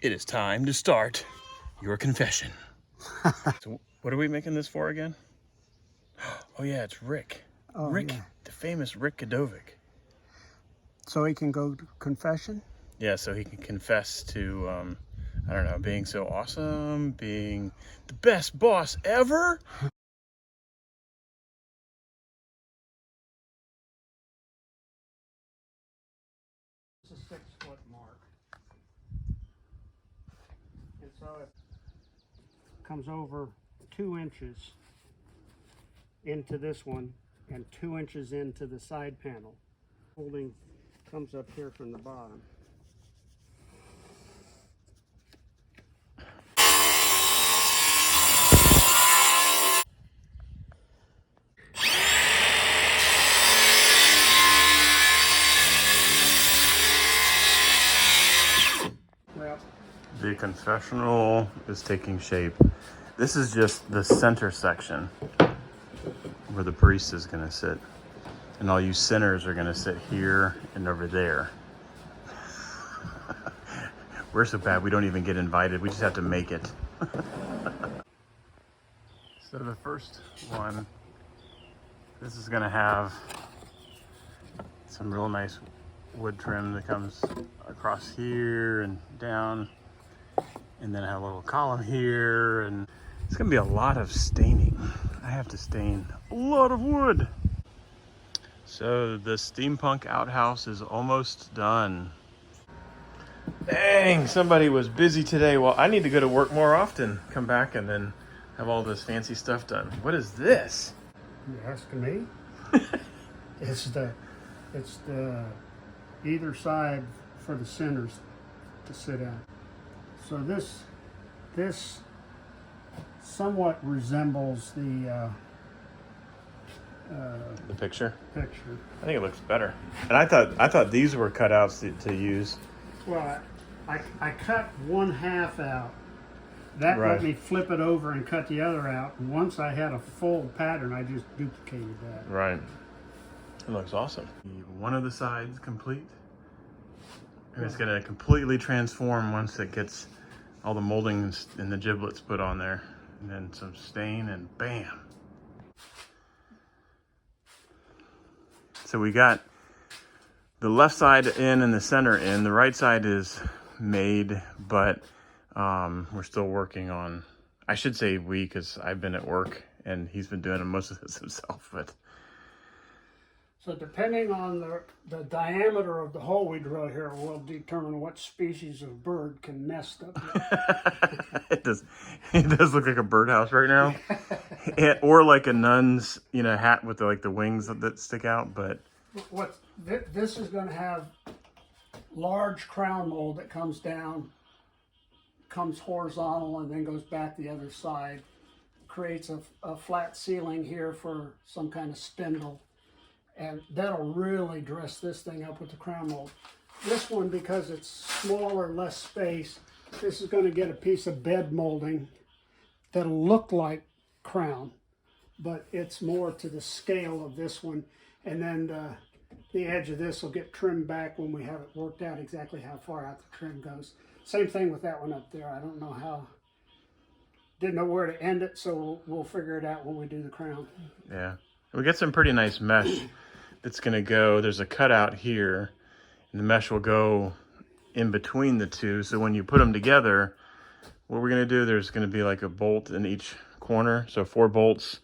It is time to start your confession. So what are we making this for again? Oh yeah, it's Rick. Oh, Rick, yeah. the famous Rick Gdovic. So he can go to confession? Yeah, so he can confess to, I don't know, being so awesome, being the best boss ever. It's a 6-foot mark. And so it comes over 2 inches into this one and 2 inches into the side panel. Holding comes up here from the bottom. Well, The confessional is taking shape. This is just the center section where the priest is going to sit. And all you sinners are going to sit here and over there. We're so bad we don't even get invited. We just have to make it. So the first one, this is going to have some real nice wood trim that comes across here and down. And then I have a little column here, and it's gonna be a lot of staining. I have to stain a lot of wood. So the steampunk outhouse is almost done. Dang, somebody was busy today. Well, I need to go to work more often. Come back and then have all this fancy stuff done. What is this? you asking me? It's the either side for the sinners to sit at. So this somewhat resembles the picture? picture. I think it looks better. And I thought these were cutouts to use. Well, I cut one half out. That Right. let me flip it over and cut the other out. And once I had a full pattern, I just duplicated that. Right. It looks awesome. One of the sides complete. And it's gonna completely transform once it gets all the molding and the giblets put on there. And then some stain and bam. So we got the left side in and the center in. The right side is made, but we're still working on, I should say we, because I've been at work and he's been doing most of this himself, but So depending on the diameter of the hole we drill here will determine what species of bird can nest up there. it does look like a birdhouse right now. Or like a nun's, hat with the wings that stick out, but This is going to have large crown mold that comes down, comes horizontal, and then goes back the other side. Creates a flat ceiling here for some kind of spindle. And that'll really dress this thing up with the crown mold. This one, because it's smaller, less space, this is going to get a piece of bed molding that'll look like crown, but it's more to the scale of this one. And then the edge of this will get trimmed back when we have it worked out exactly how far out the trim goes. Same thing with that one up there. I don't know how, didn't know where to end it, so we'll figure it out when we do the crown. yeah. We got some pretty nice mesh that's gonna go. There's a cutout here, and the mesh will go in between the two. So when you put them together, what we're gonna do, there's gonna be like a bolt in each corner. So 4 bolts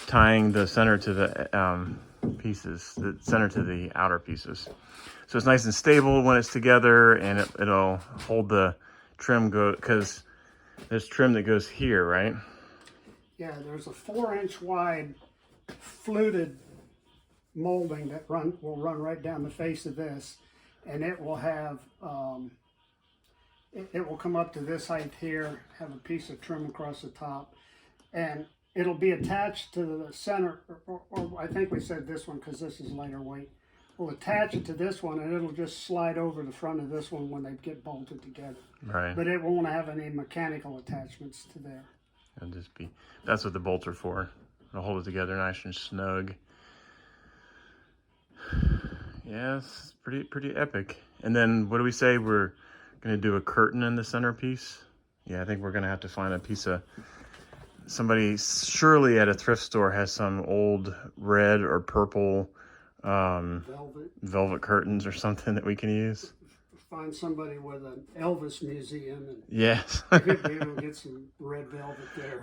tying the center to the pieces, the center to the outer pieces. So it's nice and stable when it's together, and it'll hold the trim because there's trim that goes here, right? Yeah, there's a 4-inch wide fluted molding that will run right down the face of this, and it will have it will come up to this height here, have a piece of trim across the top, and it'll be attached to the center, or I think we said this one because this is lighter weight. We'll attach it to this one, and it'll just slide over the front of this one when they get bolted together. Right. But it won't have any mechanical attachments to there. It'll just be, that's what the bolts are for. It'll hold it together nice and snug. Yeah, it's pretty epic. And then what do we say? We're Gonna do a curtain in the centerpiece. Yeah, I think we're gonna have to find a piece of, somebody surely at a thrift store has some old red or purple velvet curtains or something that we can use. Find somebody with an Elvis museum and Yes. could be able to get some red velvet there.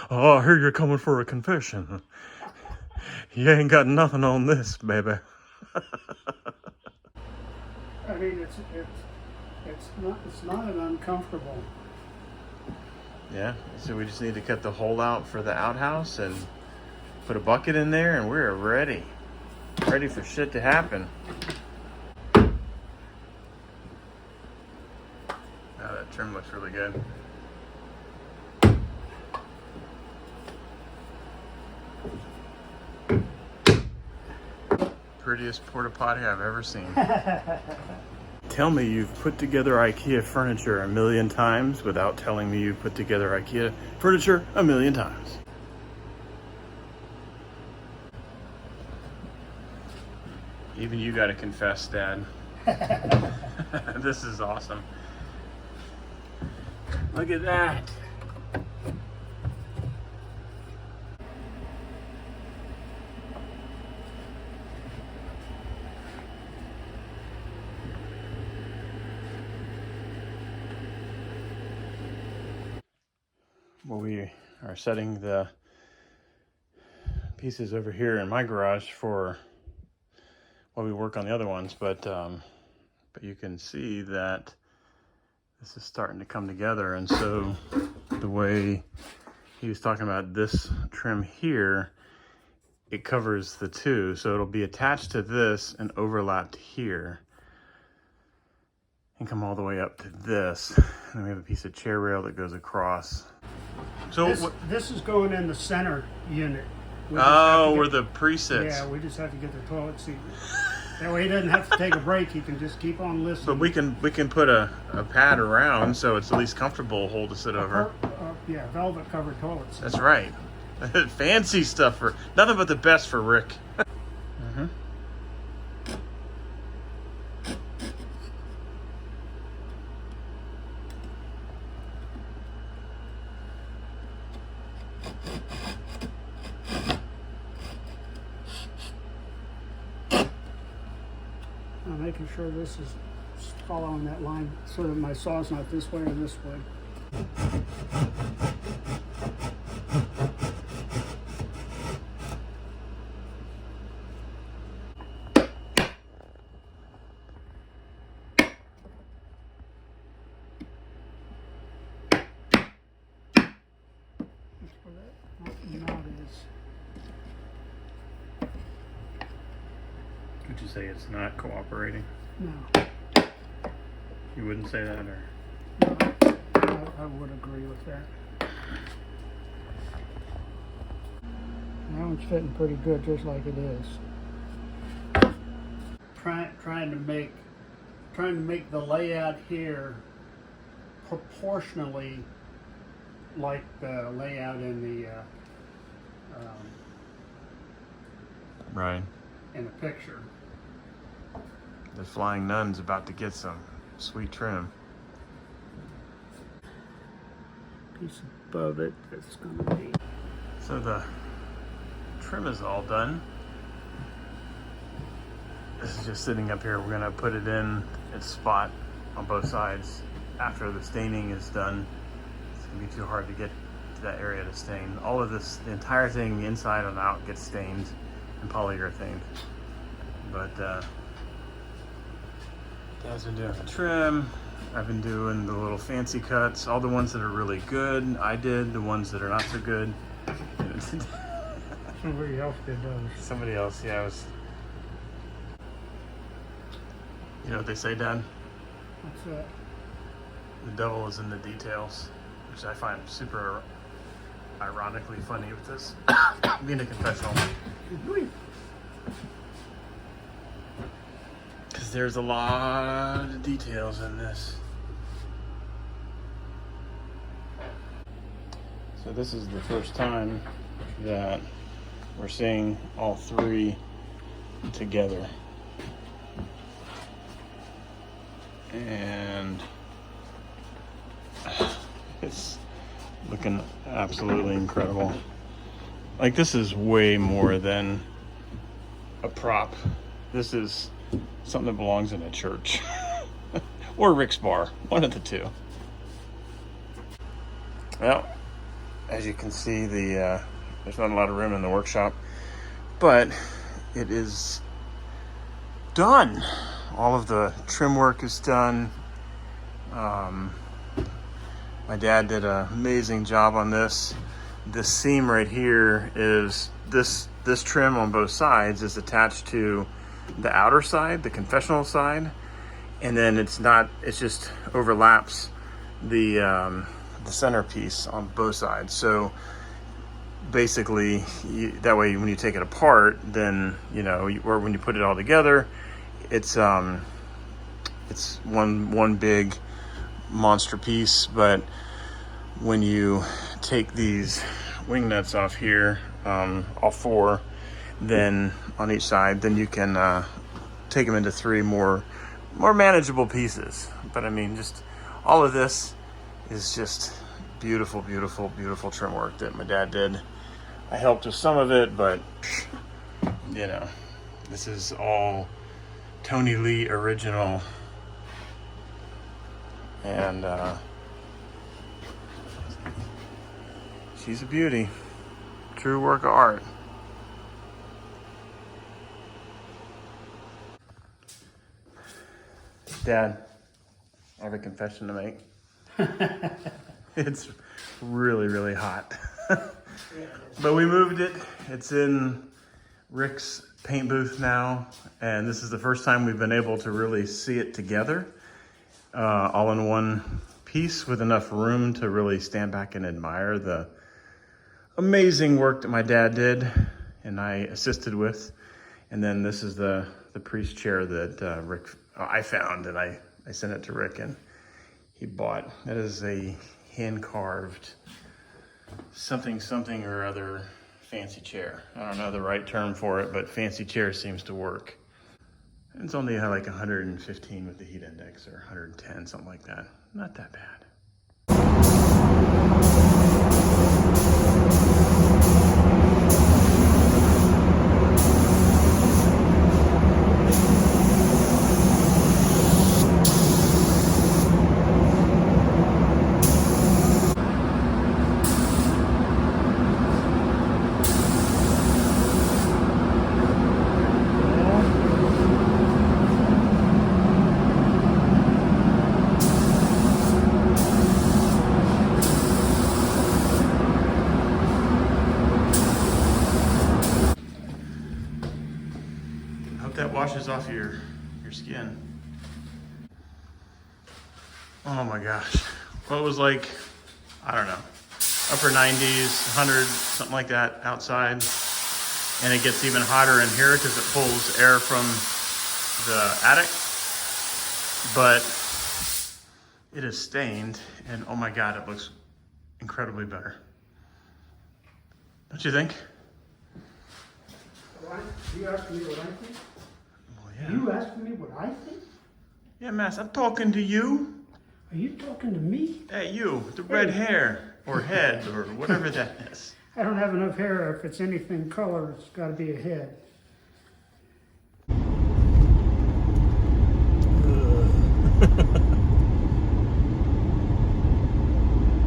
Oh, I hear you're coming for a confession. You ain't got nothing on this, baby. I mean, it's not an uncomfortable. Yeah, so we just need to cut the hole out for the outhouse and put a bucket in there, and we're ready. Ready for shit to happen. Oh, that trim looks really good. Prettiest porta potty I've ever seen. Tell me you've put together IKEA furniture 1,000,000 times without telling me you've put together IKEA furniture 1,000,000 times. Even you gotta confess, Dad. This is awesome. Look at that. Well, we are setting the pieces over here in my garage for while we work on the other ones, but you can see that this is starting to come together. And so the way he was talking about this trim here, it covers the two, so it'll be attached to this and overlapped here and come all the way up to this. And then we have a piece of chair rail that goes across. So this is going in the center unit. Oh, where the presets. Yeah, we just have to get the toilet seat. That way he doesn't have to take a break. He can just keep on listening. But we can put a pad around so it's at least comfortable hole to sit over. Yeah, velvet covered toilet seat. That's right. Fancy stuff for nothing but the best for Rick. I'm making sure this is following that line so that my saw's not this way or this way. Would you say it's not cooperating? No. You wouldn't say that, or? No, I would agree with that. That one's fitting pretty good just like it is. Trying to make the layout here proportionally like the layout in the Right. in the picture. The Flying Nun's about to get some sweet trim. Piece above it that's gonna be. So the trim is all done. This is just sitting up here. We're gonna put it in its spot on both sides. After the staining is done, it's gonna be too hard to get to that area to stain. All of this, the entire thing, inside and out, gets stained and polyurethane. But Dad's been doing the trim. I've been doing the little fancy cuts. All the ones that are really good, I did. The ones that are not so good, Somebody else did those. somebody else. Yeah, I was. You know what they say, Dad? What's that? The devil is in the details, which I find super ironically funny with this being a confessional. Because there's a lot of details in this. So this is the first time that we're seeing all three together. And it's looking absolutely incredible. Like, this is way more than a prop. This is something that belongs in a church or Rick's bar, one of the two. Well, as you can see, there's not a lot of room in the workshop, but it is done. All of the trim work is done. My dad did an amazing job on this. This seam right here is this trim on both sides is attached to the outer side, the confessional side, and then it just overlaps the centerpiece on both sides. So basically, that way when you take it apart, then or when you put it all together, it's one big monster piece. But when you take these wing nuts off here, all four, then on each side, then you can take them into three more manageable pieces. But I mean, just all of this is just beautiful, beautiful, beautiful trim work that my dad did. I helped with some of it, but this is all Tony Lee original. And she's a beauty. True work of art. Dad, I have a confession to make. It's really, really hot. But we moved it. It's in Rick's paint booth now, and this is the first time we've been able to really see it together, all in one piece, with enough room to really stand back and admire the amazing work that my dad did and I assisted with. And then this is the priest chair that I found, and I sent it to Rick and he bought. That is a hand-carved something or other fancy chair. I don't know the right term for it, but fancy chair seems to work. It's only like 115 with the heat index, or 110, something like that. Not that bad. That washes off your skin. Oh my gosh. Well, it was like, I don't know, upper 90s, 100, something like that outside. And it gets even hotter in here because it pulls air from the attic. But it is stained, and oh my God, it looks incredibly better. Don't you think? You asked me what I think? Yeah. You asking me what I think? Yeah, Mass, I'm talking to you. Are you talking to me? Hey, you, with the red hair, or head, or whatever that is. I don't have enough hair. If it's anything color, it's got to be a head.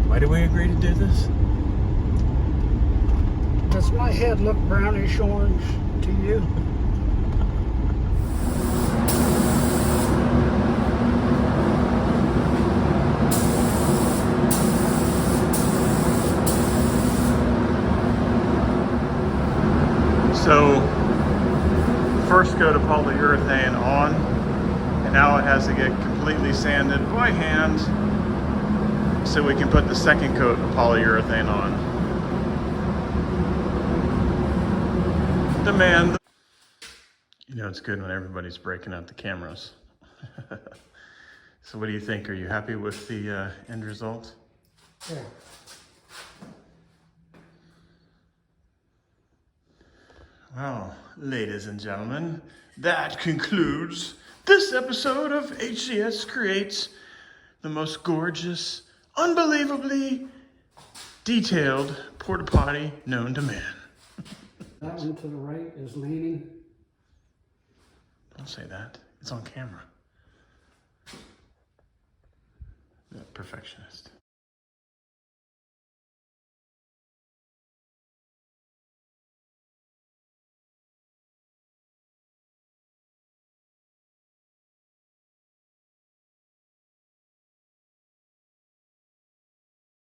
Why did we agree to do this? Does my head look brownish orange to you? So, first coat of polyurethane on, and now it has to get completely sanded by hand so we can put the second coat of polyurethane on. Demand. It's good when everybody's breaking out the cameras. So what do you think? Are you happy with the end result? Yeah. Well, ladies and gentlemen, that concludes this episode of HCS Creates, the most gorgeous, unbelievably detailed porta potty known to man. That one to the right is leaning. Don't say that. It's on camera. Perfectionist.